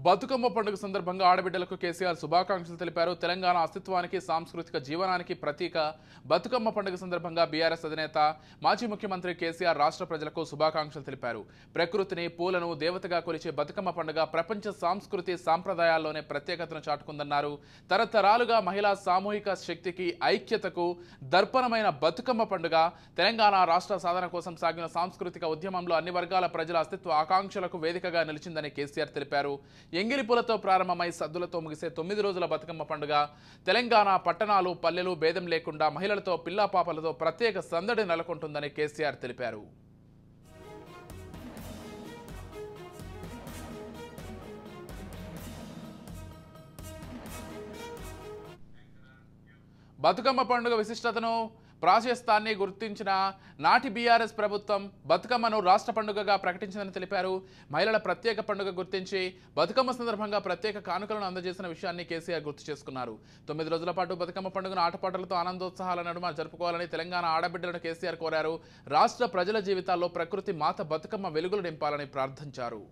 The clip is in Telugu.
బతుకమ్మ పండుగ సందర్భంగా ఆడబిడ్డలకు కేసీఆర్ శుభాకాంక్షలు తెలిపారు. తెలంగాణ అస్తిత్వానికి, సాంస్కృతిక జీవనానికి ప్రతీక బతుకమ్మ పండుగ సందర్భంగా బీఆర్ఎస్ అధినేత మాజీ ముఖ్యమంత్రి కేసీఆర్ రాష్ట్ర ప్రజలకు శుభాకాంక్షలు తెలిపారు. ప్రకృతిని, పూలను దేవతగా కొలిచే బతుకమ్మ పండుగ ప్రపంచ సాంస్కృతి సాంప్రదాయాల్లోనే ప్రత్యేకతను చాటుకుందన్నారు. తరతరాలుగా మహిళా సామూహిక శక్తికి, ఐక్యతకు దర్పణమైన బతుకమ్మ పండుగ తెలంగాణ రాష్ట్ర సాధన కోసం సాగిన సాంస్కృతిక ఉద్యమంలో అన్ని వర్గాల ప్రజల అస్తిత్వ ఆకాంక్షలకు వేదికగా నిలిచిందని కేసీఆర్ తెలిపారు. ఎంగిలిపూలతో ప్రారంభమై సద్దులతో ముగిసే 9 రోజుల బతుకమ్మ పండుగ తెలంగాణ పట్టణాలు, పల్లెలు భేదం లేకుండా మహిళలతో, పిల్లాపాపలతో ప్రత్యేక సందడి నెలకొంటుందని కేసీఆర్ తెలిపారు. బతుకమ్మ పండుగ విశిష్టతను, ప్రాశస్త్యాన్ని గుర్తించిన నాటి బీఆర్ఎస్ ప్రభుత్వం బతుకమ్మను రాష్ట్ర పండుగగా ప్రకటించిందని తెలిపారు. మహిళల ప్రత్యేక పండుగ గుర్తించి బతుకమ్మ సందర్భంగా ప్రత్యేక కానుకలను అందజేసిన విషయాన్ని కేసీఆర్ గుర్తు చేసుకున్నారు. 9 రోజుల పాటు బతుకమ్మ పండుగను ఆటపాటలతో, ఆనందోత్సాహాల నడుమ జరుపుకోవాలని తెలంగాణ ఆడబిడ్డలను కేసీఆర్ కోరారు. రాష్ట్ర ప్రజల జీవితాల్లో ప్రకృతి మాత బతుకమ్మ వెలుగులు నింపాలని ప్రార్థించారు.